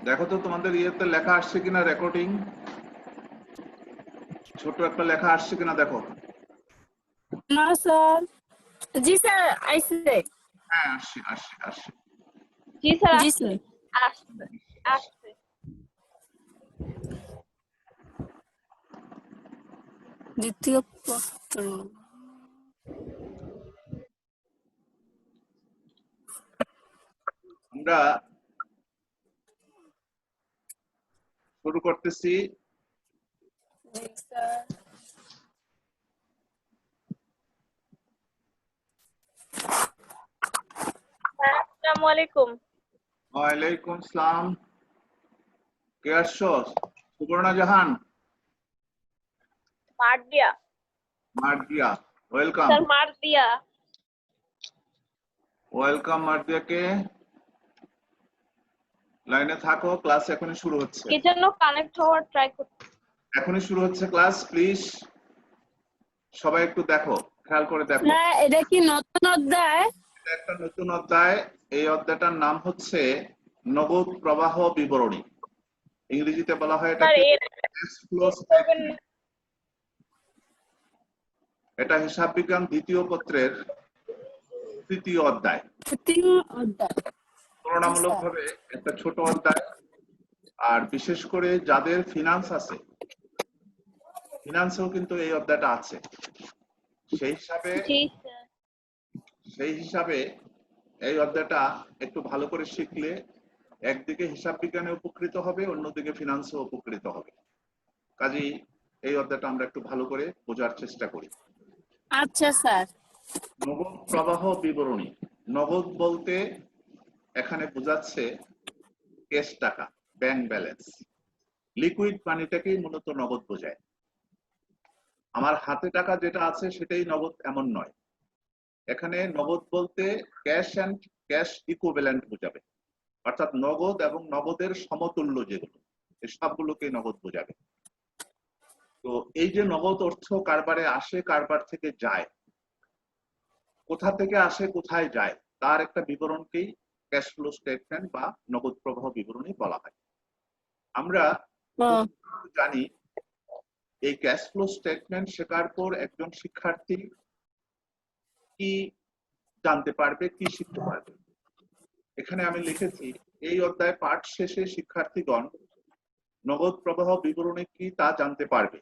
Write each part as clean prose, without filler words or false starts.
দেখো তো তোমাদের ইয়েতে লেখা আসছে কিনা, রেকর্ডিং ছোট একটা লেখা আসছে কিনা দেখো। না স্যার। জি স্যার আইছে। হ্যাঁ আসছে আসছে আসছে। জি স্যার জি আসছে স্যার। আসছে আসছে। দ্বিতীয় পত্র। আমরা শুরু করতেছি। জি স্যার। আসসালামু আলাইকুম। ওয়ালাইকুম সালাম। কে আসছো? Subarna Jahan, Mardia. Mardia, welcome. Sir Mardia. Welcome মার্দিয়াকে। লাইনে থাকো, ক্লাস এখনই শুরু হচ্ছে। কি জন্য কানেক্ট হওয়ার ট্রাই করতে? এখনই শুরু হচ্ছে ক্লাস, প্লিজ সবাই একটু দেখো, খেয়াল করে দেখো। স্যার এটা কি নতুন অধ্যায়? এটা একটা নতুন অধ্যায়। এই অধ্যায়টার নাম হচ্ছে নগদ প্রবাহ বিবরণী। ইংরেজিতে বলা হয় স্যার এটাকে এর ক্যাশ ফ্লো করবেন স্টেটমেন্ট। এটা হিসাব বিজ্ঞান দ্বিতীয় পত্রের তৃতীয় অধ্যায়। তৃতীয় অধ্যায়। তুলনামূলকভাবে একটা ছোট অধ্যায়। আর বিশেষ করে যাদের ফিনান্স আছে, ফিনান্সেও কিন্তু এই অধ্যায়টা আছে। সেই জি স্যার। হিসাবে এই অধ্যায়টা একটু ভালো করে শিখলে একদিকে হিসাব বিজ্ঞানে উপকৃত হবে, অন্যদিকে ফিনান্সেও উপকৃত হবে। কাজেই এই অধ্যায়টা আমরা একটু ভালো করে বোঝার চেষ্টা করি। আচ্ছা স্যার। নগদ প্রবাহ বিবরণী। নগদ বলতে এখানে বোঝাচ্ছে ক্যাশ টাকা, ব্যাংক ব্যালেন্স। লিকুইড মানিটাকেই মূলত নগদ বোঝায়। আমার হাতে টাকা যেটা আছে সেটাই নগদ এমন নয়। এখানে নগদ বলতে ক্যাশ অ্যান্ড ক্যাশ ইকুইভ্যালেন্ট বোঝাবে, অর্থাৎ নগদ এবং নগদের সমতুল্য যেগুলো, এই সবগুলোকে নগদ বোঝাবে। তো এই যে নগদ অর্থ কারবারে আসে, কারবার থেকে যায়, কোথা থেকে আসে কোথায় যায়, তার একটা বিবরণকেই ক্যাশ ফ্লো স্টেটমেন্ট বা নগদ প্রবাহ বিবরণী বলা হয়। আমরা জানি এই ক্যাশ ফ্লো স্টেটমেন্ট শেখার পর একজন শিক্ষার্থী কি জানতে পারবে, কি শিখতে পারবে। এখানে আমি লিখেছি এই অধ্যায় পাঠ শেষে শিক্ষার্থীগণ নগদ প্রবাহ বিবরণী কি তা জানতে পারবে।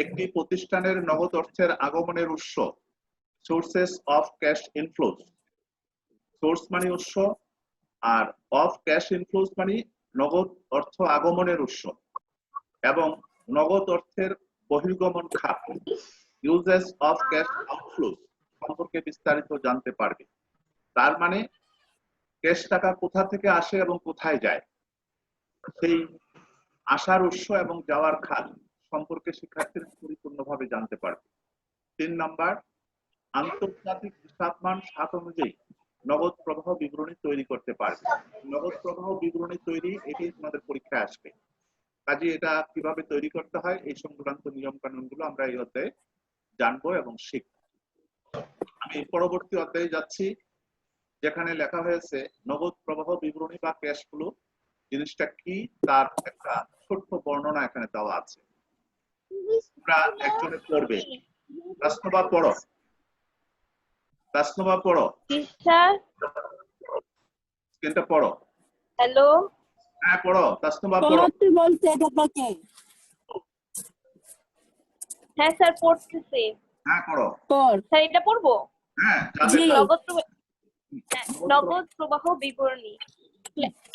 একটি প্রতিষ্ঠানের নগদ অর্থের আগমনের উৎস, সোর্সেস অফ ক্যাশ ইনফ্লোজ। সোর্স মানে উৎস, আর অফ ক্যাশ ইনফ্লোজ মানে নগদ অর্থ আগমনের উৎস, এবং নগদ অর্থের বহির্গমন খাত, ইউজেস অফ ক্যাশ আউটফ্লোজ সম্পর্কে বিস্তারিত জানতে পারবে। তার মানে ক্যাশ টাকা কোথা থেকে আসে এবং কোথায় যায়, সেই আসার উৎস এবং যাওয়ার খাত সম্পর্কে শিক্ষার্থীরা পরিপূর্ণভাবে জানতে পারবে। 3 নাম্বার, আন্তর্জাতিক হিসাবমান সাত অনুযায়ী নগদ প্রবাহ বিবরণী তৈরি করতে পারবে। নগদ প্রবাহ বিবরণী তৈরি, এটাই তোমাদের পরীক্ষায় আসবে। কাজে এটা কিভাবে তৈরি করতে হয় এই সংক্রান্ত নিয়ম কানুন গুলো আমরা এই অধ্যায়ে জানবো এবং শিখবো। আমি পরবর্তী অধ্যায়ে যাচ্ছি, যেখানে লেখা হয়েছে নগদ প্রবাহ বিবরণী বা ক্যাশ ফ্লো জিনিসটা কি, তার একটা ছোট্ট বর্ণনা এখানে দেওয়া আছে। তোমরা একজনে পড়বে। তাসনুবা পড়ো, তাসনুবা পড়ো, জি স্যার। স্ক্রিনটা পড়ো। হ্যালো। হ্যাঁ পড়ো, তাসনুবা পড়ো। পড়তে বলতে এটা পাকে। হ্যাঁ স্যার পড়তেছি। হ্যাঁ পড়ো। পড়। স্যার এটা পড়বো? হ্যাঁ জি। নগদ প্রবাহ বিবরণী,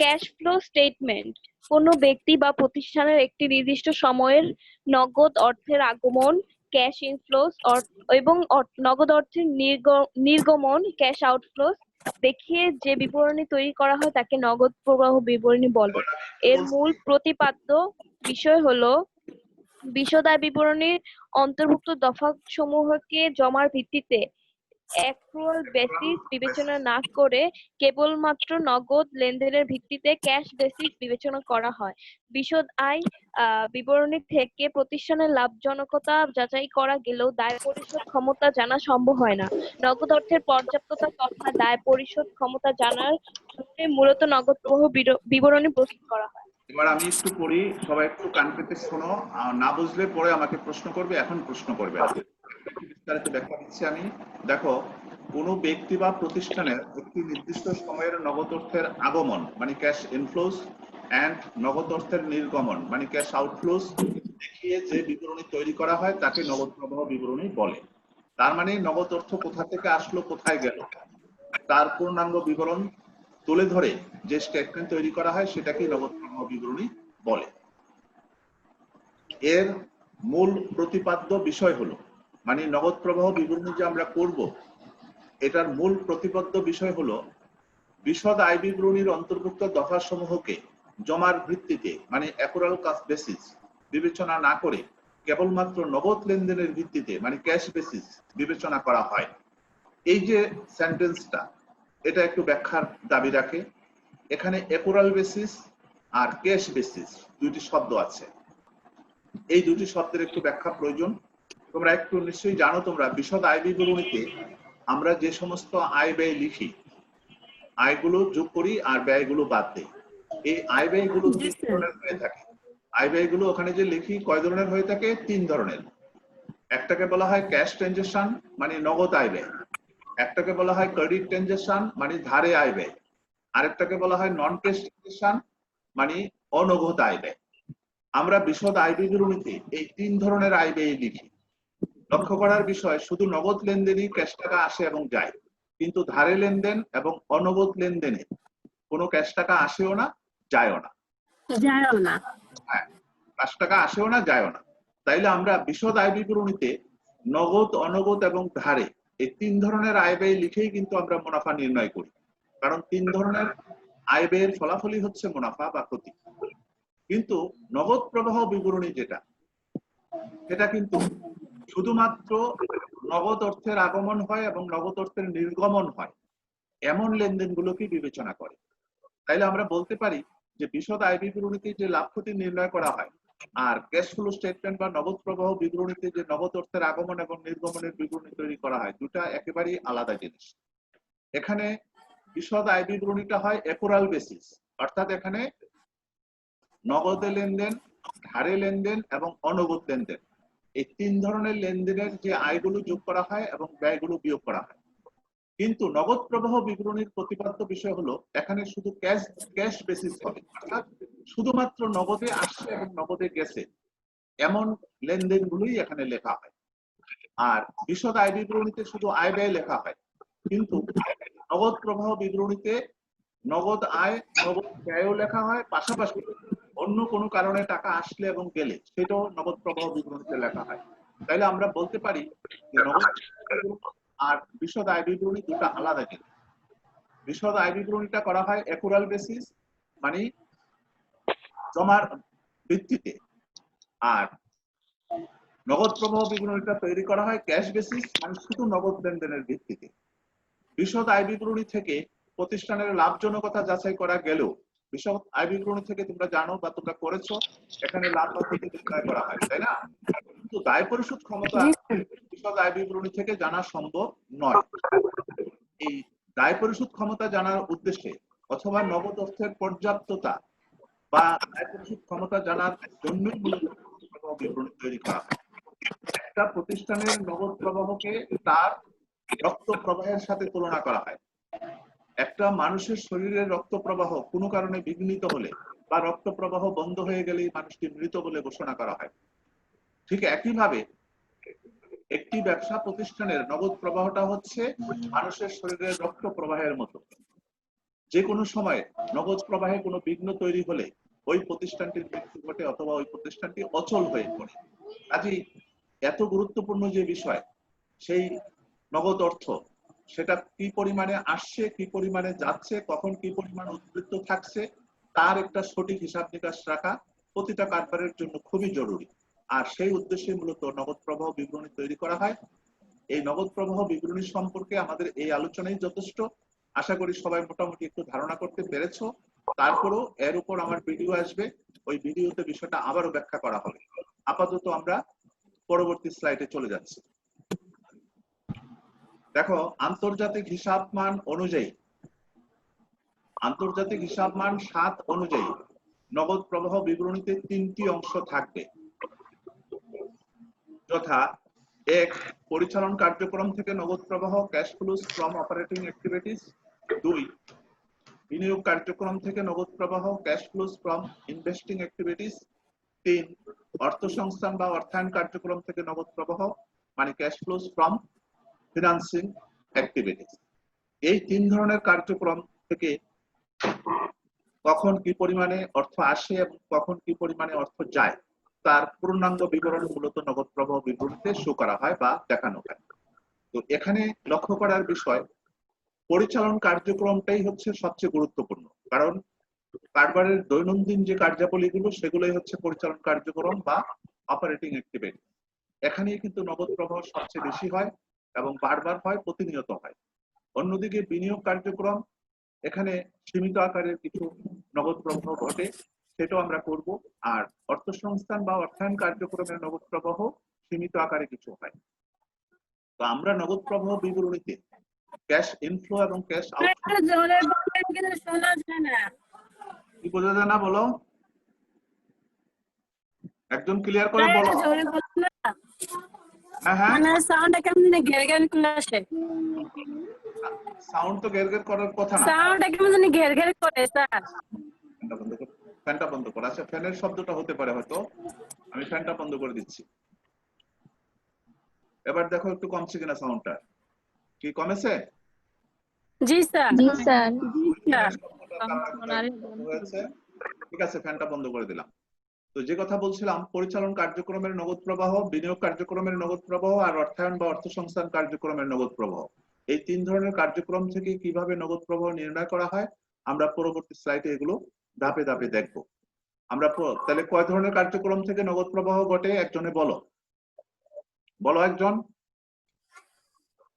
ক্যাশ ফ্লো স্টেটমেন্ট কোনো ব্যক্তি বা প্রতিষ্ঠানের একটি নির্দিষ্ট সময়ের নগদ অর্থের আগমন, ক্যাশ ইনফ্লোস এবং নগদ অর্থের নির্গমন, ক্যাশ আউটফ্লোস দেখিয়ে যে বিবরণী তৈরি করা হয় তাকে নগদ প্রবাহ বিবরণী বলে। এর মূল প্রতিপাদ্য বিষয় হলো বিশদ আয় বিবরণীর অন্তর্ভুক্ত দফা সমূহকে জমার ভিত্তিতে অ্যাক্রুয়াল বেসিস বিবেচনা না করে কেবলমাত্র নগদ লেনদেনের ভিত্তিতে ক্যাশ বেসিস বিবেচনা করা হয়। বিশদ আয় বিবরণী থেকে প্রতিষ্ঠানের লাভজনকতা যাচাই করা গেলেও দায় পরিশোধ ক্ষমতা জানা সম্ভব হয় না। নগদ অর্থের পর্যাপ্ততা তথা দায় পরিশোধ ক্ষমতা জানার জন্য মূলত নগদ প্রবাহ বিবরণী প্রস্তুত করা হয়। এবার আমি একটু পড়ি, সবাই একটু কান পেতে শোনো, না বুঝলে পরে আমাকে প্রশ্ন করবে, এখন প্রশ্ন করবে না। বিস্তারিত ব্যাখ্যা দিচ্ছি আমি। দেখো, কোনো ব্যক্তি বা প্রতিষ্ঠানের একটি নির্দিষ্ট সময়ের নগদ অর্থের আগমন মানে ক্যাশ ইনফ্লোস এন্ড নগদ অর্থের নির্গমন মানে ক্যাশ আউটফ্লোস দেখিয়ে যে বিবরণী তৈরি করা হয় তাকে নগদ প্রবাহ বিবরণী বলে। তার মানে নগদ অর্থ কোথা থেকে আসলো, কোথায় গেল, তার পূর্ণাঙ্গ বিবরণ তুলে ধরে যে স্টেটমেন্ট তৈরি করা হয় সেটাকে নগদ প্রবাহ বিবরণী বলে। এর মূল প্রতিপাদ্য বিষয় হলো, মানে নগদ প্রবাহ বিবরণী যে আমরা করব এটার মূল প্রতিপাদ্য বিষয় হলো বিশদ আয় বিবরণীর অন্তর্ভুক্ত দফাসমূহকে জমার ভিত্তিতে মানে অ্যাকুরাল কাস্ট বেসিস বিবেচনা না করে কেবলমাত্র নগদ লেনদেনের ভিত্তিতে মানে ক্যাশ বেসিস বিবেচনা করা হয়। এই যে সেন্টেন্সটা, এটা একটু ব্যাখ্যার দাবি রাখে। এখানে অ্যাকুরাল বেসিস আর ক্যাশ বেসিস দুইটি শব্দ আছে, এই দুটি শব্দের একটু ব্যাখ্যা প্রয়োজন। তোমরা একটু নিশ্চয়ই জানো, তোমরা বিশদ আয় বিবরণীতে আমরা যে সমস্ত আয় ব্যয় লিখি, আয়গুলো যোগ করি আর ব্যয়গুলো বাদ দিই। এই আয় ব্যয়গুলো তিন ধরনের হয়ে থাকে। আয় ব্যয়গুলো ওখানে যে লিখি কয় ধরনের হয়ে থাকে? তিন ধরনের। একটাকে বলা হয় ক্যাশ ট্রানজাকশন মানে নগদ আয় ব্যয়, একটাকে বলা হয় ক্রেডিট ট্রানজাকশন মানে ধারে আয় ব্যয়, আরেকটাকে বলা হয় নন ক্যাশ ট্রানজাকশন মানে অনগদ আয় ব্যয়। আমরা বিশদ আয় বিবরণীতে এই তিন ধরনের আয় ব্যয় লিখি। লক্ষ্য করার বিষয়, শুধু নগদ লেনদেনই ক্যাশ টাকা আসে এবং যায়, কিন্তু ধারে লেনদেন এবং অনগদ লেনদেনে কোনো ক্যাশ টাকা আসেও না, যায়ও না। হ্যাঁ, ক্যাশ টাকা আসেও না, যায়ও না। তাইলে আমরা বিশদ আয় বিবরণীতে নগদ, অনগদ এবং ধারে এই তিন ধরনের আয় ব্যয় লিখেই কিন্তু আমরা মুনাফা নির্ণয় করি, কারণ তিন ধরনের আয় ব্যয়ের ফলাফলই হচ্ছে মুনাফা বা ক্ষতি। কিন্তু নগদ প্রবাহ বিবরণী যেটা, সেটা কিন্তু শুধুমাত্র নগদ অর্থের আগমন হয় এবং নগদ অর্থের নির্গমন হয় এমন লেনদেনগুলোকে বিবেচনা করে। তাইলে আমরা বলতে পারি যে বিশদ আয় বিবরণীতে যে লাভ ক্ষতি নির্ণয় করা হয় আর ক্যাশ ফ্লো স্টেটমেন্ট বা নগদ প্রবাহ বিবরণীতে যে নগদ অর্থের আগমন এবং নির্গমনের বিবরণী তৈরি করা হয়, দুটা একেবারেই আলাদা জিনিস। এখানে বিশদ আয় বিবরণীটা হয় অ্যাকুরাল বেসিস, অর্থাৎ এখানে নগদে লেনদেন, ধারে লেনদেন এবং অনগদ লেনদেন এই তিন ধরনের লেনদেনের যে আয়গুলো যোগ করা হয় এবং ব্যয়গুলো বিয়োগ করা হয়। কিন্তু নগদ প্রবাহ বিবরণীর প্রতিপাদ্য বিষয় হলো এখানে শুধু ক্যাশ বেসিস হবে, অর্থাৎ শুধুমাত্র নগদে আসছে এবং নগদে গেছে এমন লেনদেনগুলোই এখানে লেখা হয়। আর বিশদ আয় বিবরণীতে শুধু আয় ব্যয় লেখা হয়, কিন্তু নগদ প্রবাহ বিবরণীতে নগদ আয়, নগদ ব্যয়ও লেখা হয়, পাশাপাশি অন্য কোনো কারণে টাকা আসলে এবং গেলে সেটাও নগদ প্রবাহ বিবরণীতে লেখা হয়। তাইলে আমরা বলতে পারি যে নগদ আর বিশদ আয় বিবরণী দুটো আলাদা জিনিস। বিশদ আয় বিবরণীটা করা হয় অ্যাকুরাল বেসিস মানে জমার ভিত্তিতে, আর নগদ প্রবাহ বিবরণীটা তৈরি করা হয় ক্যাশ বেসিস মানে শুধু নগদ লেনদেনের ভিত্তিতে। বিশদ আয় বিবরণী থেকে প্রতিষ্ঠানের লাভজনকতা যাচাই করা গেলেও বিশদ আয় বিবরণী থেকে তোমরা জানো বা তোমরা করেছো এখানে লাভ বা ক্ষতি নির্ণয় করা হয়, তাই না? কিন্তু দায় পরিশোধ ক্ষমতা বিশদ আয় বিবরণী থেকে জানা সম্ভব নয়। এই দায় পরিশোধ ক্ষমতা জানার উদ্দেশ্যে অথবা নগদ অর্থের পর্যাপ্ততা বা দায় পরিশোধ ক্ষমতা জানার জন্যই মূলত বিবরণী তৈরি করা হয়। একটা প্রতিষ্ঠানের নগদ প্রবাহকে তার রক্ত প্রবাহের সাথে তুলনা করা হয়। একটা মানুষের শরীরের রক্ত প্রবাহ কোনো কারণে বিঘ্নিত হলে বা রক্ত প্রবাহ বন্ধ হয়ে গেলেই মানুষকে মৃত বলে ঘোষণা করা হয়। ঠিক একইভাবে একটি ব্যবসা প্রতিষ্ঠানের নগদ প্রবাহটা হচ্ছে মানুষের শরীরের রক্ত প্রবাহের মতো। যে কোনো সময় নগদ প্রবাহে কোনো বিঘ্ন তৈরি হলে ওই প্রতিষ্ঠানটির মৃত্যু ঘটে অথবা ওই প্রতিষ্ঠানটি অচল হয়ে পড়ে। কাজেই এত গুরুত্বপূর্ণ যে বিষয়, সেই নগদ অর্থ সেটা কি পরিমাণে আসছে, কি পরিমাণে যাচ্ছে, কখন কি পরিমাণ উদ্বৃত্ত থাকছে, তার একটা সঠিক হিসাব নিকাশ রাখা প্রতিটা কারবারের জন্য খুবই জরুরি। আর সেই উদ্দেশ্যে মূলত নগদ প্রবাহ বিবরণী তৈরি করা হয়। এই নগদ প্রবাহ বিবরণী সম্পর্কে আমাদের এই আলোচনায় যথেষ্ট। আশা করি সবাই মোটামুটি একটু ধারণা করতে পেরেছো। তারপরও এর উপর আমার ভিডিও আসবে, ওই ভিডিওতে বিষয়টা আবারও ব্যাখ্যা করা হবে। আপাতত আমরা পরবর্তী স্লাইডে চলে যাচ্ছি। দেখো, আন্তর্জাতিক হিসাব মান অনুযায়ী 7 অনুযায়ী নগদ প্রবাহ বিবরণীতে 3টি অংশ থাকবে, যথা 1. পরিচালন কার্যক্রম থেকে নগদ প্রবাহ cash flows from operating activities. 2. বিনিয়োগ কার্যক্রম থেকে নগদ প্রবাহ cash flows from investing activities. 3. অর্থ সংস্থান বা অর্থায়ন কার্যক্রম থেকে নগদ প্রবাহ মানে cash flows from financing activities. এই 3 ধরনের কার্যক্রম থেকে কখন কি পরিমাণে অর্থ আসে এবং কখন কি পরিমাণে অর্থ যায় তার পূর্ণাঙ্গ বিবরণ মূলত নগদ প্রবাহ বিবরণীতে শো করা হয় বা দেখানো হয়। তো এখানে লক্ষ্য করার বিষয়, পরিচালন কার্যক্রমটাই হচ্ছে সবচেয়ে গুরুত্বপূর্ণ, কারণ কারবারের দৈনন্দিন যে কার্যাবলীগুলো সেগুলোই হচ্ছে পরিচালন কার্যক্রম বা অপারেটিং অ্যাক্টিভিটি। এখানেই কিন্তু নগদ প্রবাহ সবচেয়ে বেশি হয় এবং বারবার হয়, প্রতিনিয়ত হয়। অন্যদিকে বিনিয়োগ কার্যক্রম, এখানে সীমিত আকারের কিছু নগদ প্রবাহ ঘটে, সেটাও আমরা করব। আর অর্থ সংস্থান বা অর্থায়ন কার্যক্রমের নগদ প্রবাহ সীমিত আকারে কিছু হয়। তো আমরা নগদ প্রবাহ বিবরণীতে ক্যাশ ইনফ্লো এবং ক্যাশ আউটফ্লো, জোরে বলেন কিন্তু শোনা যায় না। কি বোঝা যায় না বলো? একজন ক্লিয়ার করে বলো। জোরে বলেন না, হ্যাঁ হ্যাঁ, মানে সাউন্ডটা কেমন ঘের ঘের করে আসে। সাউন্ড তো গের গের করার কথা না। সাউন্ডটা কেমন জানি ঘের ঘের করে স্যার। ফ্যানটা বন্ধ করো। আচ্ছা, ফ্যানের শব্দটা হতে পারে হয়তো, আমি ফ্যানটা বন্ধ করে দিচ্ছি। এবার দেখো একটু কমছে কিনা সাউন্ডটা, কি কমেছে? জি স্যার। জি স্যার। ঠিক আছে, ফ্যানটা বন্ধ করে দিলাম। তো যে কথা বলছিলাম, পরিচালন কার্যক্রমের নগদ প্রবাহ, বিনিয়োগ কার্যক্রমের নগদ প্রবাহ আর অর্থায়ন বা অর্থ সংস্থান কার্যক্রমের নগদ প্রবাহ, এই 3 ধরনের কার্যক্রম থেকে কিভাবে নগদ প্রবাহ নির্ণয় করা হয় আমরা পরবর্তী স্লাইডে এগুলো ধাপে ধাপে দেখব। আমরা তাহলে কয় ধরনের কার্যক্রম থেকে নগদ প্রবাহ ঘটে একজনে বলো, বলো একজন।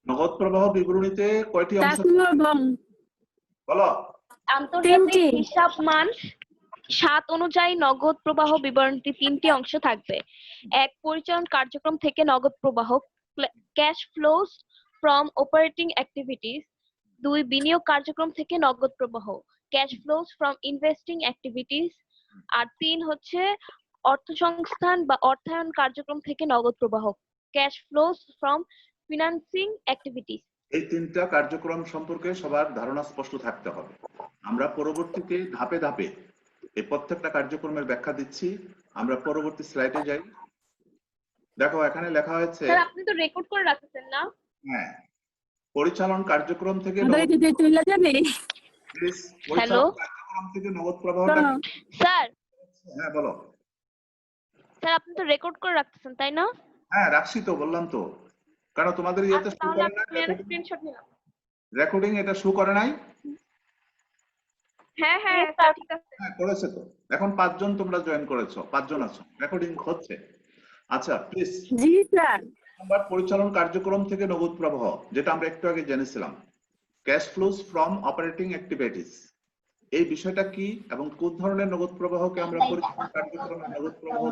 নগদ প্রবাহ বিবরণীতে কয়টি অংশ বলো? আন্তর্জাতিক হিসাব মান 7 অনুযায়ী নগদ প্রবাহ বিবরণীতে 3টি অংশ থাকবে। 1. পরিচালন কার্যক্রম থেকে নগদ প্রবাহ cash flows from operating activities. 2. বিনিয়োগ কার্যক্রম থেকে নগদ প্রবাহ cash flows from investing activities. আর 3 হচ্ছে অর্থ সংস্থান বা অর্থায়ন কার্যক্রম থেকে নগদ প্রবাহ cash flows from financing activities. এই 3টা কার্যক্রম সম্পর্কে সবার ধারণা স্পষ্ট থাকতে হবে। আমরা পরবর্তীতে ধাপে ধাপে এই প্রত্যেকটা কার্যক্রমের ব্যাখ্যা দিচ্ছি। আমরা পরবর্তী স্লাইডে যাই। দেখো, এখানে লেখা হয়েছে, স্যার আপনি তো রেকর্ড করে রাখছেন না? হ্যাঁ, পরিচালন কার্যক্রম থেকে হ্যালো কার্যক্রম থেকে নগদ প্রবাহটা। স্যার। হ্যাঁ বলো। স্যার আপনি তো রেকর্ড করে রাখতেছেন তাই না? হ্যাঁ রাখছি তো, বললাম তো। কারণ তোমাদের ইয়েতে শো করে না, স্ক্রিনশট নিলাম। রেকর্ডিং এটা শো করে নাই? হ্যাঁ হ্যাঁ স্যার ঠিক আছে। হ্যাঁ করেছে তো। এখন 5 জন তোমরা জয়েন করেছো, 5 জন আছো, রেকর্ডিং হচ্ছে। আচ্ছা প্লিজ। G sir. নাম্বার পরিচালন কার্যক্রম থেকে নগদ প্রবাহ, যেটা আমরা একটু আগে জেনেছিলাম, cash flows from operating activities. এই বিষয়টা কি এবং কোন ধরনের নগদ প্রবাহকে আমরা পরিচালন কার্যক্রমের নগদ প্রবাহ,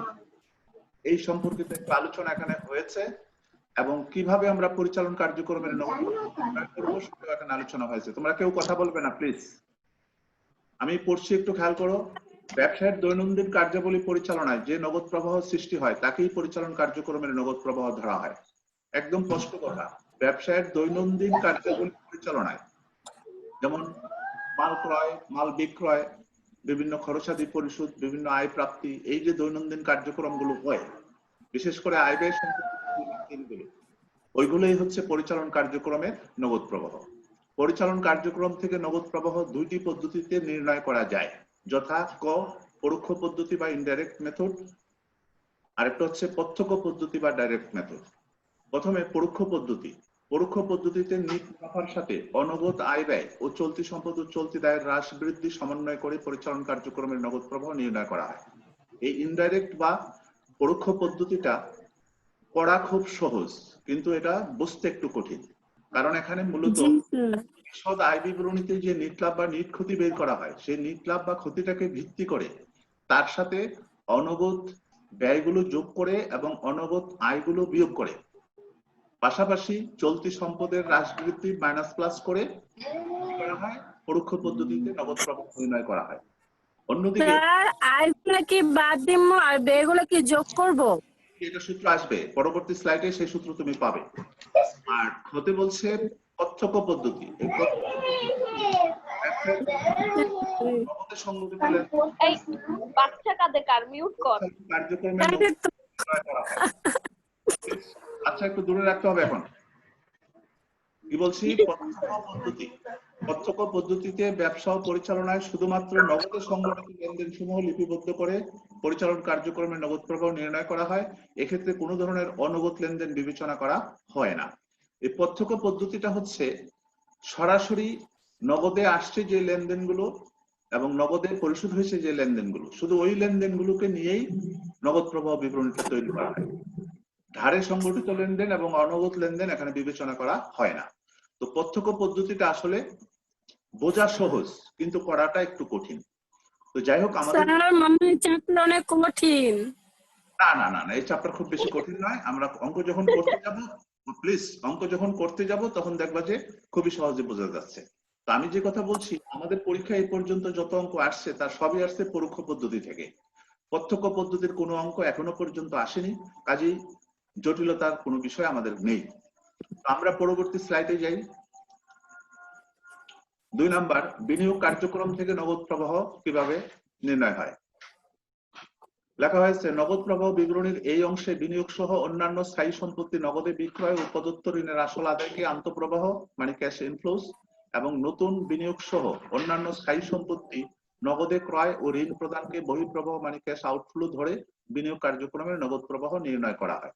এই সম্পর্কিত একটু আলোচনা এখানে হয়েছে এবং কিভাবে আমরা পরিচালন কার্যক্রমের নগদ প্রবাহ করব সেটাও এখানে আলোচনা হয়েছে। তোমরা কেউ কথা বলবে না প্লিজ, আমি পড়ছি একটু খেয়াল করো। ব্যবসায়ের দৈনন্দিন কার্যাবলী পরিচালনায় যে নগদ প্রবাহ সৃষ্টি হয় তাকেই পরিচালন কার্যক্রমের নগদ প্রবাহ ধরা হয়। একদম স্পষ্ট কথা, ব্যবসায়ের দৈনন্দিন কার্যাবলী পরিচালনায়, যেমন মাল ক্রয়, মাল বিক্রয়, বিভিন্ন খরচাদি পরিশোধ, বিভিন্ন আয় প্রাপ্তি, এই যে দৈনন্দিন কার্যক্রমগুলো হয়, বিশেষ করে আয় ব্যয় সম্পর্কিত ওইগুলোই হচ্ছে পরিচালন কার্যক্রমের নগদ প্রবাহ। পরিচালন কার্যক্রম থেকে নগদ প্রবাহ 2টি পদ্ধতিতে নির্ণয় করা যায়, যথা ক পরোক্ষ পদ্ধতি বা ইনডাইরেক্ট মেথড, আরেকটা হচ্ছে প্রত্যক্ষ পদ্ধতি বা ডাইরেক্ট মেথড। প্রথমে পরোক্ষ পদ্ধতি। পরোক্ষ পদ্ধতিতে নিট মুনাফার সাথে অনগদ আয় ব্যয় ও চলতি সম্পদ ও চলতি দায়ের হ্রাস বৃদ্ধি সমন্বয় করে পরিচালন কার্যক্রমের নগদ প্রবাহ নির্ণয় করা হয়। এই ইনডাইরেক্ট বা পরোক্ষ পদ্ধতিটা করা খুব সহজ, কিন্তু এটা বুঝতে একটু কঠিন, কারণ এখানে মূলত জি স্যার। বিশদ আয় বিবরণীতে যে নিট লাভ বা নিট ক্ষতি বের করা হয়, সেই নিট লাভ বা ক্ষতিটাকে ভিত্তি করে তার সাথে অনগদ ব্যয়গুলো যোগ করে এবং অনগদ আয়গুলো বিয়োগ করে, পাশাপাশি চলতি সম্পদের হ্রাস বৃদ্ধি মাইনাস প্লাস করে কি করা হয়, পরোক্ষ পদ্ধতিতে নগদ প্রবাহ নির্ণয় করা হয়। অন্যদিকে স্যার আয়গুলো কি বাদ দিব আর ব্যয়গুলো কি যোগ করব? এটা সূত্র আসবে পরবর্তী স্লাইডে, সেই সূত্র তুমি পাবে। আর হতে বলছে প্রত্যক্ষ পদ্ধতি। এই নগদে সংগঠিত এই বাচ্চা কাঁদে কার, মিউট কর। কার্যক্রমের নগদ নির্ণয় করা হয়। আচ্ছা, একটু দূরে রাখতে হবে এখন। কি বলছি? প্রত্যক্ষ পদ্ধতি। প্রত্যক্ষ পদ্ধতিতে ব্যবসা ও পরিচালনায় শুধুমাত্র নগদে সংগঠিত লেনদেন সমূহ লিপিবদ্ধ করে পরিচালন কার্যক্রমের নগদ প্রবাহ নির্ণয় করা হয়। এক্ষেত্রে কোনো ধরনের অনগদ লেনদেন বিবেচনা করা হয় না। এই প্রত্যক্ষ পদ্ধতিটা হচ্ছে সরাসরি নগদে আসছে যে লেনদেনগুলো এবং নগদে পরিশোধ হয়েছে যে লেনদেনগুলো, শুধু ওই লেনদেনগুলোকে নিয়েই নগদ প্রবাহ বিবরণীটা তৈরি করা হয়। ধারে সংগঠিত লেনদেন এবং অনগদ লেনদেন এখানে বিবেচনা করা হয় না। তো প্রত্যক্ষ পদ্ধতিটা আসলে বোঝা সহজ, কিন্তু করাটা একটু কঠিন। তো যাই হোক, আমাদের স্যার মনে হয় চাপটা অনেক কঠিন। না না না না, এই চ্যাপ্টার খুব বেশি কঠিন নয়। আমরা অঙ্ক যখন করতে যাব, প্লিজ অঙ্ক যখন করতে যাব তখন দেখবা যে খুবই সহজে বোঝা যাচ্ছে। তো আমি যে কথা বলছি, আমাদের পরীক্ষা এই পর্যন্ত যত অঙ্ক আসছে তার সবই আসছে পরোক্ষ পদ্ধতি থেকে। প্রত্যক্ষ পদ্ধতির কোনো অঙ্ক এখনো পর্যন্ত আসেনি, কাজেই জটিলতার কোনো বিষয় আমাদের নেই। আমরা পরবর্তী স্লাইডে যাই। 2 নাম্বার, বিনিয়োগ কার্যক্রম থেকে নগদ প্রবাহ কিভাবে নির্ণয় হয়। লেখা হয়েছে, নগদ প্রবাহ বিবরণীর এই অংশে বিনিয়োগ সহ অন্যান্য স্থায়ী সম্পত্তি নগদে বিক্রয় ও প্রদত্ত ঋণের আসল আদায়কে আন্তঃপ্রবাহ মানে ক্যাশ ইনফ্লোস এবং নতুন বিনিয়োগ সহ অন্যান্য স্থায়ী সম্পত্তি নগদে ক্রয় ও ঋণ প্রদানকে বহিঃপ্রবাহ মানে ক্যাশ আউটফ্লো ধরে বিনিয়োগ কার্যক্রমের নগদ প্রবাহ নির্ণয় করা হয়।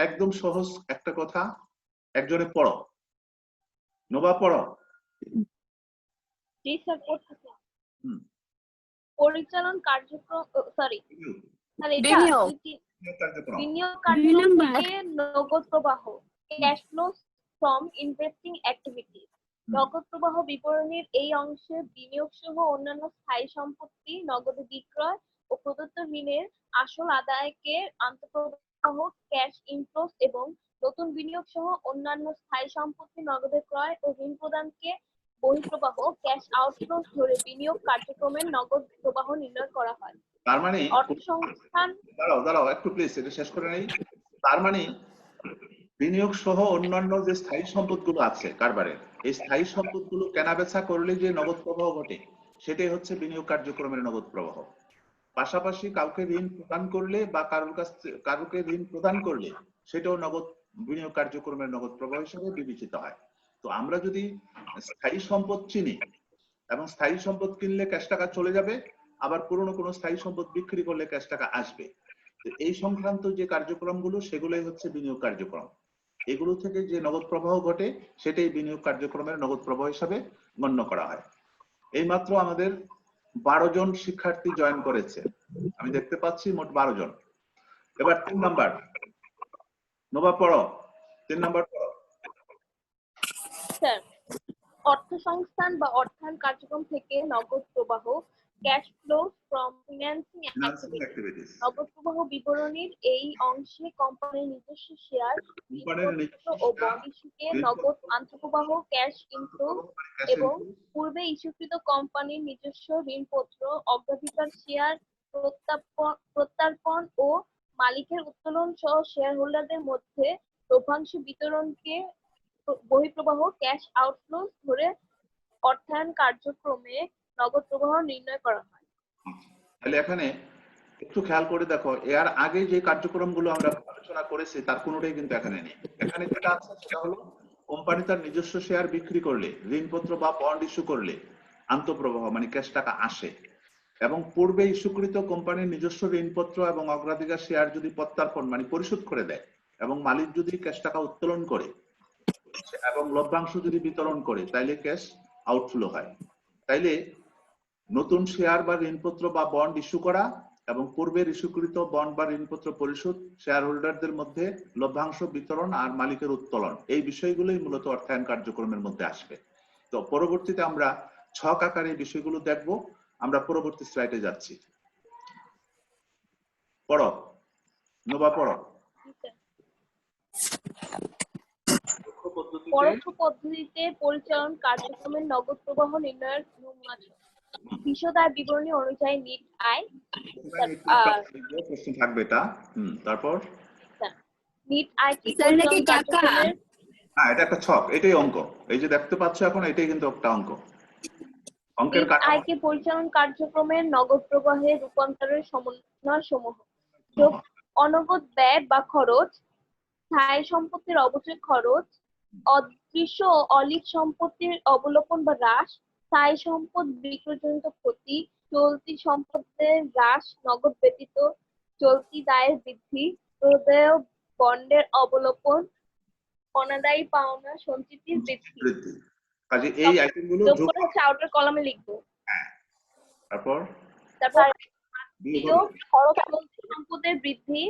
একদম সহজ একটা কথা, একজনে পড়ো। নোবা পড়ো। জি স্যার, পড়তেছি। হুম। পরিচালন কার্যক্রম, সরি স্যার, এটা বিনিয়োগ বিনিয়োগ কার্যক্রম। বিনিয়োগ 2 কার্যক্রম নাম্বার। থেকে নগদ প্রবাহ, cash flow from investing activities. নগদ প্রবাহ বিবরণীর এই অংশে বিনিয়োগ সহ অন্যান্য স্থায়ী সম্পত্তি নগদে বিক্রয় ও প্রদত্ত ঋণের আসল আদায়কে আন্তঃপ্রবাহ ক্যাশ ইনফ্লোস এবং নতুন বিনিয়োগ সহ অন্যান্য স্থায়ী সম্পত্তি নগদে ক্রয় ও ঋণ প্রদানকে বহিঃপ্রবাহ ক্যাশ আউটফ্লোস ধরে বিনিয়োগ কার্যক্রমের নগদ প্রবাহ নির্ণয় করা হয়। তার মানে অর্থসংস্থান, দাঁড়াও দাঁড়াও একটু প্লিজ, এটা শেষ করে নেই। তার মানে বিনিয়োগ সহ অন্যান্য যে স্থায়ী সম্পদগুলো আছে কারবারে, এই স্থায়ী সম্পদগুলো কেনাবেচা করলে যে নগদ প্রবাহ ঘটে সেটাই হচ্ছে বিনিয়োগ কার্যক্রমের নগদ প্রবাহ। পাশাপাশি কাউকে ঋণ প্রদান করলে বা কারোকে ঋণ প্রদান করলে সেটাও নগদ বিনিয়োগ কার্যক্রমের নগদ প্রবাহ হিসেবে বিবেচিত হয়। তো আমরা যদি স্থায়ী সম্পদ চিনি এবং স্থায়ী সম্পদ কিনলে ক্যাশ টাকা চলে যাবে, আবার পুরনো কোনো স্থায়ী সম্পদ বিক্রি করলে ক্যাশ টাকা আসবে, তো এই সংক্রান্ত যে কার্যক্রমগুলো সেগুলোই হচ্ছে বিনিয়োগ কার্যক্রম। এগুলো থেকে যে নগদ প্রবাহ ঘটে সেটাই বিনিয়োগ কার্যক্রমের নগদ প্রবাহ হিসাবে গণ্য করা হয়। এইমাত্র আমাদের 12 জন শিক্ষার্থী জয়েন করেছে, আমি দেখতে পাচ্ছি মোট 12 জন। এবার 3 নাম্বার, নোবা পড়ো। 3 নাম্বার পড়ো। স্যার, অর্থসংস্থান বা অর্থায়ন কার্যক্রম থেকে নগদ প্রবাহ, cash flow from financing activities. নগদ প্রবাহ বিবরণীর এই অংশে কোম্পানির নিজস্ব শেয়ার, ঋণপত্র ও বন্ড ইস্যুকে নগদ আন্তঃপ্রবাহ ক্যাশ ইনফ্লো এবং পূর্বে ইস্যুকৃত কোম্পানির নিজস্ব ঋণপত্র, অগ্রাধিকার শেয়ার, প্রত্যর্পণ ও মালিকের উত্তোলন সহ শেয়ার হোল্ডারদের মধ্যে লভ্যাংশ বিতরণকে বহিঃপ্রবাহ ক্যাশ আউটফ্লো ধরে অর্থায়ন কার্যক্রমে নগদ প্রবাহ নির্ণয় করা হয়। তাহলে এখানে একটু খেয়াল করে দেখো, এর আগে যে কার্যক্রমগুলো আমরা আলোচনা করেছি তার কোনোটাই কিন্তু এখানে নেই। এখানে যেটা আছে সেটা হলো কোম্পানি তার নিজস্ব শেয়ার বিক্রি করলে, ঋণপত্র বা বন্ড ইস্যু করলে আন্তঃপ্রবাহ মানে ক্যাশ টাকা আসে, এবং পূর্বে ইস্যুকৃত কোম্পানির নিজস্ব ঋণপত্র এবং অগ্রাধিকার শেয়ার যদি প্রত্যর্পণ মানে পরিশোধ করে দেয় এবং মালিক যদি ক্যাশ টাকা উত্তোলন করে এবং লভ্যাংশ যদি বিতরণ করে তাইলে ক্যাশ আউটফ্লো হয়। তাইলে নতুন শেয়ার বা ঋণপত্র বা বন্ড ইস্যু করা এবং পূর্বের ইস্যুকৃত বন্ড বা ঋণপত্র পরিশোধ, শেয়ার হোল্ডারদের মধ্যে লভ্যাংশ বিতরণ আর মালিকের উত্তোলন, এই বিষয়গুলোই মূলত অর্থায়ন কার্যক্রমের মধ্যে আসবে। তো পরবর্তীতে আমরা ছক আকারে এই বিষয়গুলো দেখব। আমরা পরবর্তী স্লাইডে যাচ্ছি। পড়ো নোভা, পড়ো। পরোক্ষ পদ্ধতিতে পরিচালন কার্যক্রমের নগদ প্রবাহ নির্ণয়ের নমুনা ছক। বিশদ আয় বিবরণী অনুযায়ী নিট আয় প্রশ্ন থাকবে এটা। তারপর নিট আয় কি স্যার, নাকি পরিচালন টাকা? কার্যক্রমের হ্যাঁ, এটা একটা ছক, এটাই অঙ্ক। এই যে দেখতে পাচ্ছ এখন, এটাই কিন্তু একটা অঙ্ক। অঙ্কের নিট আয়কে পরিচালন কার্যক্রমের নগদ প্রবাহে রূপান্তরের সমন্বয় সমূহ: যোগ অনগদ ব্যয় বা খরচ, স্থায়ী সম্পত্তির অবচয় খরচ, অদৃশ্য ও অলিক সম্পত্তির অবলোপন বা হ্রাস, স্থায়ী সম্পদ বিক্রয়জনিত ক্ষতি, চলতি সম্পদের হ্রাস নগদ ব্যতীত, চলতি দায়ের বৃদ্ধি, প্রদেয় বন্ডের অবলোপন, অনাদায়ী পাওনা সঞ্চিতির বৃদ্ধি। কাজে এই আইটেমগুলো যোগ যোগ করে হচ্ছে আউটার কলামে লিখবো। তারপর তারপর বিয়োগ খরচ চলতি সম্পদের বৃদ্ধি,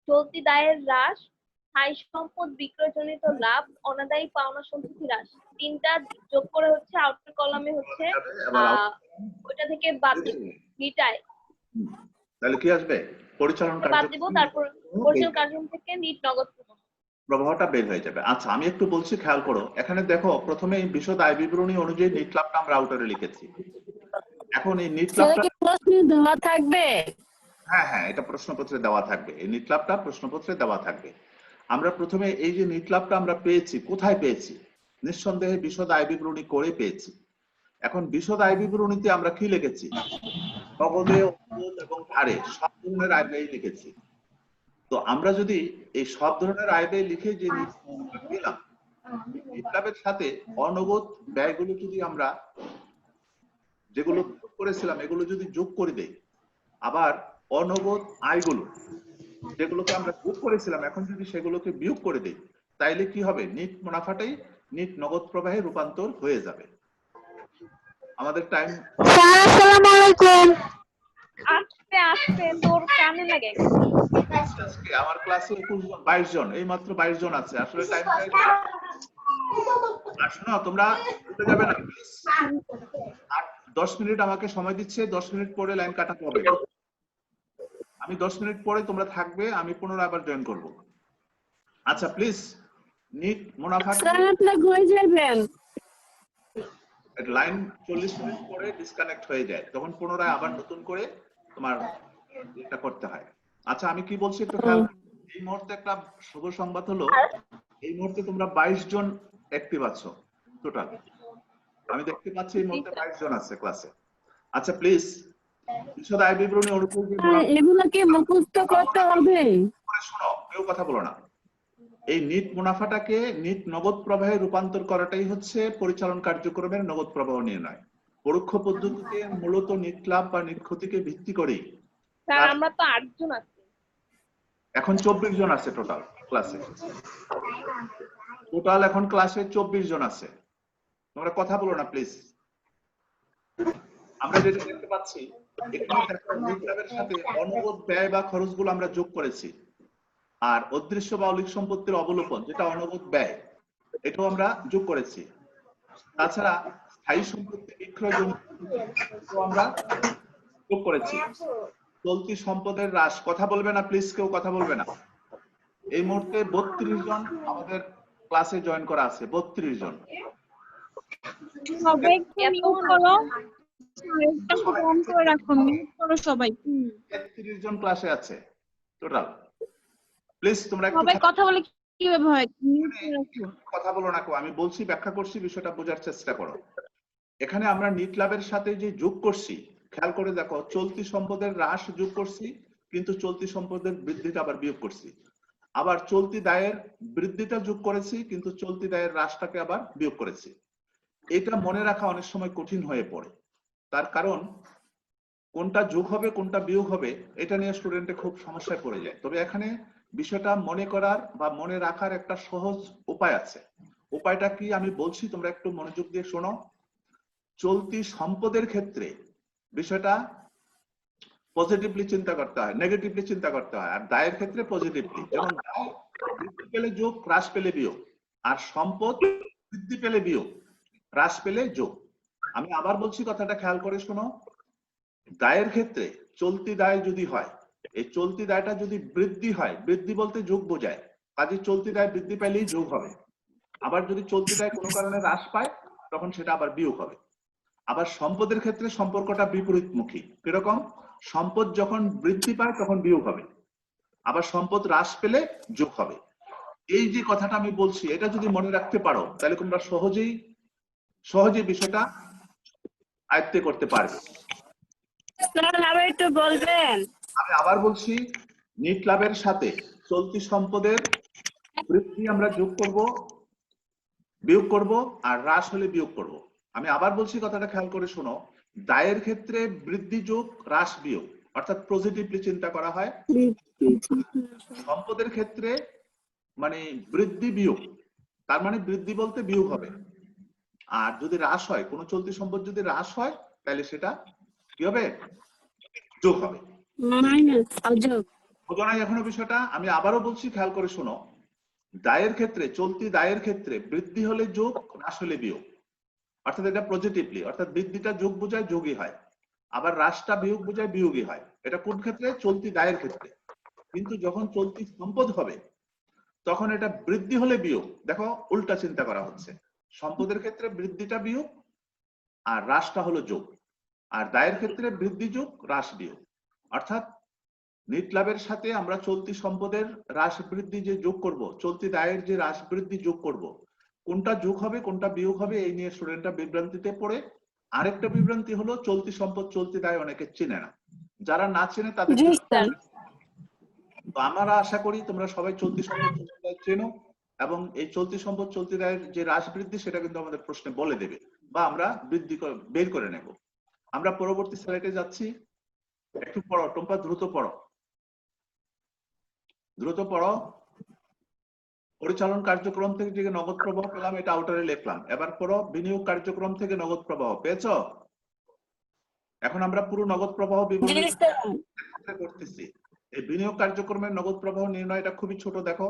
চলতি দায়ের হ্রাস, স্থায়ী সম্পদ বিক্রয়জনিত লাভ, অনাদায়ী পাওনা সঞ্চিতি হ্রাস। তিনটা যোগ করে হচ্ছে আউটার কলামে হচ্ছে ওইটা থেকে বাদ দিব নিট আয়। তাহলে কি আসবে? পরিচালন বাদ দিব, তারপর পরিচালন কার্যক্রম থেকে নিট নগদ প্রবাহটা বের হয়ে যাবে। আচ্ছা, আমি একটু বলছি, খেয়াল করো। এখানে দেখো, প্রথমে বিশদ আয় বিবরণী অনুযায়ী নিট লাভটা আমরা আউটারে লিখেছি। এখন এই নিট লাভটা প্রশ্ন দেওয়া থাকবে। হ্যাঁ হ্যাঁ, এটা প্রশ্নপত্রে দেওয়া থাকবে। এই নিট লাভটা প্রশ্নপত্রে দেওয়া থাকবে। আমরা প্রথমে এই যে নিট লাভটা আমরা পেয়েছি, কোথায় পেয়েছি? নিঃসন্দেহে বিশদ আয় বিবরণী করে পেয়েছি। এখন বিশদ আয় বিবরণীতে আমরা কি লিখেছি? নগদে, অনুরোধ এবং ধারে সব ধরনের আয় ব্যয় লিখেছি। তো আমরা যদি এই সব ধরনের আয় ব্যয় লিখে যে পেলাম, নিট লাভের সাথে অনগদ ব্যয়গুলো যদি আমরা যেগুলো করেছিলাম এগুলো যদি যোগ করে দেই, আবার অনগদ আয়গুলো যেগুলোকে আমরা যোগ করেছিলাম এখন যদি সেগুলোকে বিয়োগ করে দেই, তাইলে কি হবে? নিট মুনাফাটাই নিট নগদ প্রবাহে রূপান্তর হয়ে যাবে। আমাদের টাইম। আসসালামু আলাইকুম। আস্তে আস্তে তোর কানে লাগে। আমার ক্লাসে 22 জন, এই মাত্র 22 জন আছে। আসলে টাইম শোনো, তোমরা উঠে যাবে না প্লিজ। 10 মিনিট আমাকে সময় দিচ্ছে, 10 মিনিট পরে লাইন কাটাতে হবে। আমি 10 মিনিট পরে তোমরা থাকবে, আমি পুনরায় আবার জয়েন করব। আচ্ছা প্লিজ, নিট মুনাফা হয়ে যাবেন। লাইন 40 মিনিট পরে ডিসকানেক্ট হয়ে যায়, তখন পুনরায় আবার নতুন করে তোমার এটা করতে হয়। আচ্ছা, আমি কি বলছি একটু খেয়াল। এই মুহূর্তে একটা শুভ সংবাদ হলো, এই মুহূর্তে তোমরা 22 জন অ্যাক্টিভ আছো টোটাল। আমি দেখতে পাচ্ছি এই মুহূর্তে 22 জন আছে ক্লাসে। আচ্ছা প্লিজ, বিশদ আয় বিবরণী অনুযায়ী এগুলো কি মুখস্থ করতে হবে? শোনো, কেউ কথা বলো না। এই নিট মুনাফাটাকে নিট নগদ প্রবাহে রূপান্তর করাটাই হচ্ছে পরিচালন কার্যক্রমের নগদ প্রবাহ নির্ণয়। পরোক্ষ পদ্ধতিতে মূলত নিট লাভ বা নিট ক্ষতিকে ভিত্তি করেই। স্যার, আমরা তো 8 জন আছি। এখন 24 জন আছে টোটাল ক্লাসে। টোটাল এখন ক্লাসে 24 জন আছে। তোমরা কথা বলো না প্লিজ। আমরা যেটা দেখতে পাচ্ছি, এখানে দেখো নিট লাভের সাথে অনগদ ব্যয় বা খরচগুলো আমরা যোগ করেছি। আর অদৃশ্য বা অলিক সম্পত্তির অবলোপন, যেটা অনগদ ব্যয়, এটাও আমরা যোগ করেছি। তাছাড়া স্থায়ী সম্পত্তি বিক্রয় আমরা যোগ করেছি। চলতি সম্পদের হ্রাস, কথা বলবে না প্লিজ, কেউ কথা বলবে না। এই মুহূর্তে 32 জন আমাদের ক্লাসে জয়েন করা আছে, 32 জন। সবাই মিউট করো, একটা অন করে রাখো, মিউট করো সবাই। 33 জন ক্লাসে আছে টোটাল। প্লিজ তোমরা একটু সবাই কথা বলে কিভাবে হয়? মিউট করে রাখো। কথা বলো না, আমি বলছি, ব্যাখ্যা করছি, বিষয়টা বোঝার চেষ্টা করো। এখানে আমরা নিট লাভের সাথে যে যোগ করছি, খেয়াল করে দেখো, চলতি সম্পদের হ্রাস যোগ করছি, কিন্তু চলতি সম্পদের বৃদ্ধিটা আবার বিয়োগ করছি। আবার চলতি দায়ের বৃদ্ধিটা যোগ করেছি, কিন্তু চলতি দায়ের হ্রাসটাকে আবার বিয়োগ করেছি। এটা মনে রাখা অনেক সময় কঠিন হয়ে পড়ে। তার কারণ কোনটা যোগ হবে কোনটা বিয়োগ হবে এটা নিয়ে স্টুডেন্টে খুব সমস্যায় পড়ে যায়। তবে এখানে বিষয়টা মনে করার বা মনে রাখার একটা সহজ উপায় আছে। উপায়টা কি আমি বলছি, তোমরা একটু মনোযোগ দিয়ে শোনো। চলতি সম্পদের ক্ষেত্রে বিষয়টা পজিটিভলি চিন্তা করতে হয়, নেগেটিভলি চিন্তা করতে হয়। আর দায়ের ক্ষেত্রে পজিটিভলি, যেমন দায় বৃদ্ধি পেলে যোগ, হ্রাস পেলে বিয়োগ। আর সম্পদ বৃদ্ধি পেলে বিয়োগ, হ্রাস পেলে যোগ। আমি আবার বলছি, কথাটা খেয়াল করে শোনো। দায়ের ক্ষেত্রে চলতি দায় যদি হয়, এই চলতি দায়টা যদি বৃদ্ধি হয়, বৃদ্ধি বলতে যোগ বোঝায়, কাজে চলতি দায় বৃদ্ধি পেলেই যোগ হবে। আবার যদি চলতি দায় কোনো কারণে হ্রাস পায়, তখন সেটা আবার বিয়োগ হবে। আবার সম্পদের ক্ষেত্রে সম্পর্কটা বিপরীতমুখী। কিরকম? সম্পদ যখন বৃদ্ধি পায় তখন বিয়োগ হবে, আবার সম্পদ হ্রাস পেলে যোগ হবে। এই যে কথাটা আমি বলছি, এটা যদি মনে রাখতে পারো, তাহলে তোমরা সহজেই বিষয়টা আয়ত্তে করতে পারবে। স্যার আবার একটু বলবেন? আমি আবার বলছি, নিট লাভের সাথে চলতি সম্পদের বৃদ্ধি আমরা যোগ করব, বিয়োগ করব, আর হ্রাস হলে বিয়োগ করব। আমি আবার বলছি, কথাটা খেয়াল করে শোনো। দায়ের ক্ষেত্রে বৃদ্ধি যোগ, হ্রাস বিয়োগ, অর্থাৎ পজিটিভলি চিন্তা করা হয়। সম্পদের ক্ষেত্রে মানে বৃদ্ধি বিয়োগ, তার মানে বৃদ্ধি বলতে বিয়োগ হবে। আর যদি হ্রাস হয়, কোনো চলতি সম্পদ যদি হ্রাস হয়, তাহলে সেটা কি হবে? যোগ হবে। বোঝো নাই এখনো বিষয়টা? আমি আবারও বলছি, খেয়াল করে শোনো। দায়ের ক্ষেত্রে, চলতি দায়ের ক্ষেত্রে বৃদ্ধি হলে যোগ, হ্রাস হলে বিয়োগ, অর্থাৎ এটা পজিটিভলি, অর্থাৎ বৃদ্ধিটা যোগ বোঝায় যোগই হয়, আবার হ্রাসটা বিয়োগ বোঝায় বিয়োগই হয়। এটা কোন ক্ষেত্রে? চলতি দায়ের ক্ষেত্রে। কিন্তু যখন চলতি সম্পদ হবে, তখন এটা বৃদ্ধি হলে বিয়োগ। দেখো, উল্টা চিন্তা করা হচ্ছে। সম্পদের ক্ষেত্রে বৃদ্ধিটা বিয়োগ আর হ্রাসটা হলো যোগ, আর দায়ের ক্ষেত্রে বৃদ্ধি যোগ, হ্রাস বিয়োগ। অর্থাৎ নিট লাভের সাথে আমরা চলতি সম্পদের হ্রাস বৃদ্ধি যে যোগ করব, চলতি দায়ের যে হ্রাস বৃদ্ধি যোগ করব, কোনটা যোগ হবে কোনটা বিয়োগ হবে এই নিয়ে স্টুডেন্টরা বিভ্রান্তিতে পড়ে। আরেকটা বিভ্রান্তি হলো, চলতি সম্পদ চলতি দায় অনেকে চেনে না। যারা না চেনে তাদের জি স্যার। তো আমরা আশা করি তোমরা সবাই চলতি সম্পদ চলতি দায় চেনো, এবং এই চলতি সম্পদ চলতি দায়ের যে হ্রাস বৃদ্ধি সেটা কিন্তু আমাদের প্রশ্নে বলে দেবে, বা আমরা বের করে নেব। আমরা পরবর্তী স্লাইডে যাচ্ছি। একটু পড়ো টম্পা, দ্রুত পড়ো, দ্রুত পড়ো। পরিচালন কার্যক্রম থেকে যে নগদ প্রবাহ পেলাম, এটা আউটারে লিখলাম। এবার পড়ো, বিনিয়োগ কার্যক্রম থেকে নগদ প্রবাহ পেয়েছো? এখন আমরা পুরো নগদ প্রবাহ বিবরণী করতেছি। এই বিনিয়োগ কার্যক্রমের নগদ প্রবাহ নির্ণয়, এটা খুবই ছোট। দেখো,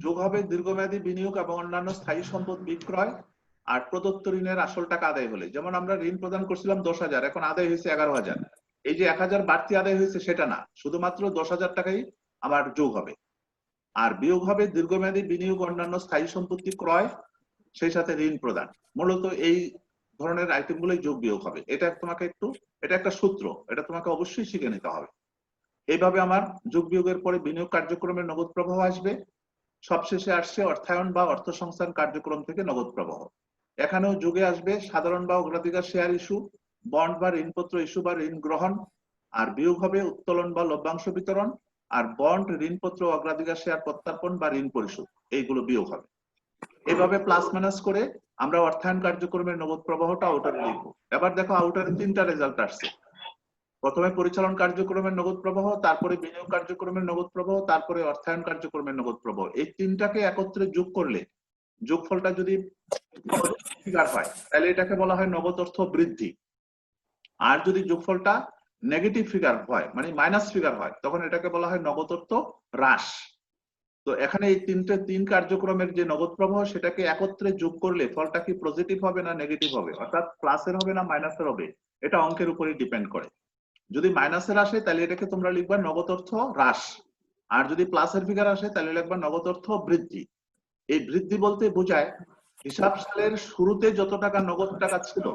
যোগ হবে দীর্ঘমেয়াদী বিনিয়োগ এবং অন্যান্য স্থায়ী সম্পদ বিক্রয় আর প্রদত্ত ঋণের আসল টাকা আদায় হলে। যেমন আমরা ঋণ প্রদান করছিলাম 10,000, এখন আদায় হয়েছে 11,000। এই যে 1,000 বাড়তি আদায় হয়েছে সেটা না, শুধুমাত্র 10,000 টাকাই আমার যোগ হবে। আর বিয়োগ হবে দীর্ঘমেয়াদী বিনিয়োগ, অন্যান্য স্থায়ী সম্পত্তি ক্রয়, সেই সাথে ঋণ প্রদান। মূলত এই ধরনের আইটেমগুলোই যোগ বিয়োগ হবে। এটা একটা সূত্র, এটা তোমাকে অবশ্যই শিখে নিতে হবে। এইভাবে আমার যোগ বিয়োগের পরে বিনিয়োগ কার্যক্রমের নগদ প্রবাহ আসবে। সবশেষে আসছে অর্থায়ন বা অর্থ সংস্থান কার্যক্রম থেকে নগদ প্রবাহ। এখানেও যোগে আসবে সাধারণ বা অগ্রাধিকার শেয়ার ইস্যু, বন্ড বা ঋণপত্র ইস্যু বা ঋণ গ্রহণ। আর বিয়োগ হবে উত্তোলন বা লভ্যাংশ বিতরণ, আর বন্ড, ঋণপত্র, অগ্রাধিকার শেয়ার প্রত্যার্পণ বা ঋণ পরিশোধ, এইগুলো বিয়োগ হবে। এভাবে প্লাস মাইনাস করে আমরা অর্থায়ন কার্যক্রমের নগদ প্রবাহটা আউটারে লিখব। এবার দেখো, আউটারে 3টা রেজাল্ট আসছে। প্রথমে পরিচালন কার্যক্রমের নগদ প্রবাহ, তারপরে বিনিয়োগ কার্যক্রমের নগদ প্রবাহ, তারপরে অর্থায়ন কার্যক্রমের নগদ প্রবাহ। এই তিনটাকে একত্রে যোগ করলে যোগফলটা যদি ফিগার হয়, তাহলে এটাকে বলা হয় নগদ অর্থ বৃদ্ধি। আর যদি যোগফলটা নেগেটিভ ফিগার হয়, মানে মাইনাস ফিগার হয়, তখন এটাকে বলা হয় নগদ অর্থ হ্রাস। তো এখানে এই তিন কার্যক্রমের যে নগদ প্রবাহ, সেটাকে একত্রে যোগ করলে ফলটা কি পজিটিভ হবে না নেগেটিভ হবে, অর্থাৎ প্লাসের হবে না মাইনাসের হবে, এটা অঙ্কের উপরই ডিপেন্ড করে। যদি মাইনাসের আসে তাহলে এটাকে তোমরা লিখবা নগদ অর্থ হ্রাস, আর যদি প্লাসের ফিগার আসে তাহলে লিখবা নগদ অর্থ বৃদ্ধি। এই বৃদ্ধি বলতে বোঝায় হিসাব সালের শুরুতে যত টাকা নগদ টাকা ছিল,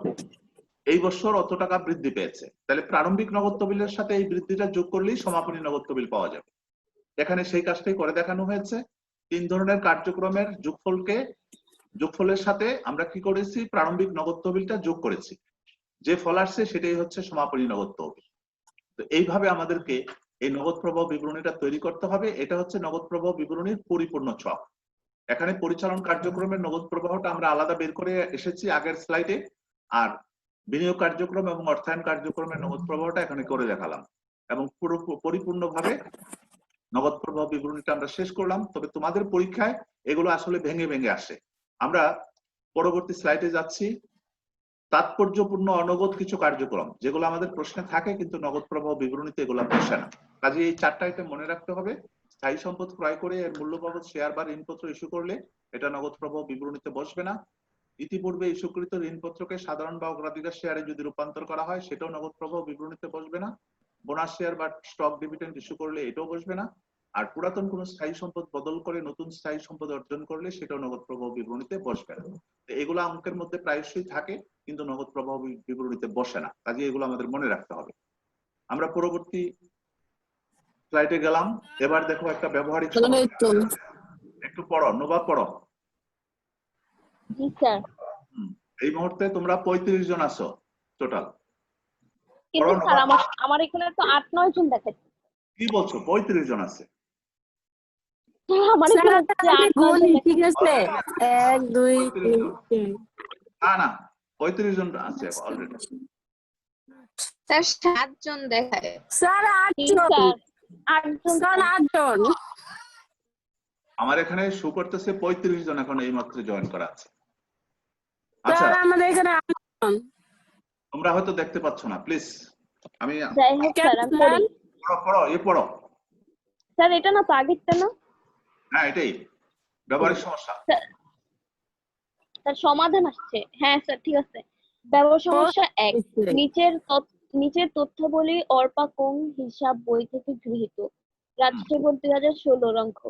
এই বছর অত টাকা বৃদ্ধি পেয়েছে। তাহলে প্রারম্ভিক নগদ তহবিলের সাথে এই বৃদ্ধিটা যোগ করলেই সমাপনী নগদ তহবিল পাওয়া যাবে। এখানে সেই কাজটাই করে দেখানো হয়েছে। 3 ধরনের কার্যক্রমের যোগফলের সাথে আমরা কি করেছি, প্রারম্ভিক নগদ তহবিলটা যোগ করেছি। যে ফল আসছে সেটাই হচ্ছে সমাপনী নগদ তহবিল। তো এইভাবে আমাদেরকে এই নগদ প্রবাহ বিবরণীটা তৈরি করতে হবে। এটা হচ্ছে নগদ প্রবাহ বিবরণীর পরিপূর্ণ ছক। এখানে পরিচালন কার্যক্রমের নগদ প্রবাহটা আমরা আলাদা বের করে এসেছি আগের স্লাইডে, আর বিনিয়োগ কার্যক্রম এবং অর্থায়ন কার্যক্রমের নগদ প্রবাহটা এখানে করে দেখালাম, এবং পুরো পরিপূর্ণভাবে নগদ প্রবাহ বিবরণীটা আমরা শেষ করলাম। তবে তোমাদের পরীক্ষায় এগুলো আসলে ভেঙে ভেঙে আসে। আমরা পরবর্তী স্লাইডে যাচ্ছি। তাৎপর্যপূর্ণ অনগদ কিছু কার্যক্রম যেগুলো আমাদের প্রশ্নে থাকে কিন্তু নগদ প্রবাহ বিবরণীতে এগুলো বসে না। কাজে এই 4টা আইটেম মনে রাখতে হবে। স্থায়ী সম্পদ ক্রয় করে এর মূল্য বাবদ শেয়ার বা ঋণপত্র ইস্যু করলে এটা নগদ প্রবাহ বিবরণীতে বসবে না। ইতিপূর্বে ইস্যুকৃত ঋণপত্রকে সাধারণ বা অগ্রাধিকার শেয়ারে যদি রূপান্তর করা হয় সেটাও নগদ প্রবাহ বিবরণীতে বসবে না। বোনাস শেয়ার বা স্টক ডিভিডেন্ড ইস্যু করলে এটাও বসবে না। আর পুরাতন কোনো স্থায়ী সম্পদ বদল করে নতুন স্থায়ী সম্পদ অর্জন করলে সেটাও নগদ প্রবাহ বিবরণীতে বসবে না। এগুলো অঙ্কের মধ্যে প্রায়শই থাকে কিন্তু নগদ প্রবাহ বিবরণীতে বসে না। কাজে এগুলো আমাদের মনে রাখতে হবে। আমরা পরবর্তী স্লাইডে গেলাম। এবার দেখো একটা ব্যবহারিক সমস্যা। একটু পড়ো, নোবা পড়ো। জি স্যার। এই মুহূর্তে তোমরা 35 জন আছো টোটাল। কিন্তু স্যার আমার এখানে তো 8-9 জন দেখাচ্ছে। কি বলছো? 35 জন আছে। আমার এখানে হচ্ছে 8-9 জন ঠিক আছে, 1 2 3 না না, 35 জন আছে অলরেডি। স্যার 7 জন দেখায়। স্যার 8 জি জন, স্যার 8 জন স্যার 8 জন। আমার এখানে শো করতেছে 35 জন এখন এইমাত্র জয়েন করা আছে। আচ্ছা, স্যার আমাদের এখানে 8 জন। তোমরা হয়তো দেখতে পাচ্ছ না, প্লিজ আমি যাই হোক স্যার আমি পড়ি। পড়ো পড়ো পড়ো। স্যার এটা না তো আগেরটা না? হ্যাঁ এটাই ব্যবহারিক সমস্যা। স্যার সমাধান আসছে। হ্যাঁ স্যার ঠিক আছে। ব্যবহার সমস্যা 1, নিচের তথ্যাবলী অর্পা কোং হিসাব বই থেকে গৃহীত। রাজশাহী বোর্ড 2016 অঙ্ক।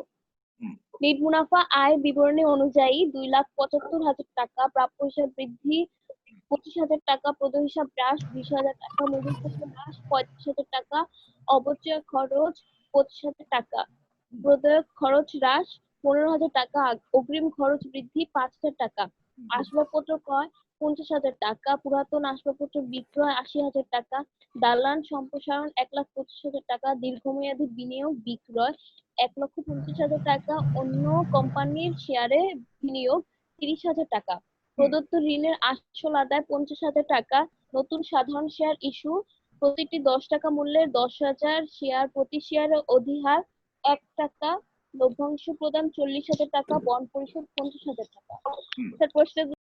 নিট মুনাফা আয় বিবরণী অনুযায়ী 2,75,000 টাকা, প্রাপ্য হিসাব বৃদ্ধি 25,000 টাকা, প্রদেয় হিসাব হ্রাস 20,000 টাকা, মজুরি হ্রাস 35,000 টাকা, অপচয় খরচ 25,000 টাকা, প্রদেয় খরচ হ্রাস 15,000 টাকা, অগ্রিম খরচ বৃদ্ধি 5,000 টাকা, আসবাবপত্র ক্রয় 50,000 টাকা, পুরাতন আসবাবপত্র বিক্রয় 80,000 টাকা, দালান সম্প্রসারণ 1,25,000 টাকা, দীর্ঘমেয়াদী বিনিয়োগ বিক্রয় 1,50,000 টাকা, অন্য কোম্পানির শেয়ারে বিনিয়োগ 30,000 টাকা, প্রদত্ত ঋণের আসল আদায় 50,000 টাকা, নতুন সাধারণ শেয়ার ইস্যু প্রতিটি 10 টাকা মূল্যের 10,000 শেয়ার, প্রতি শেয়ারে অধিহার 1 টাকা, লভ্যাংশ প্রদান 40,000 টাকা, বন্ড পরিশোধ 50,000 টাকা। স্যার প্রশ্ন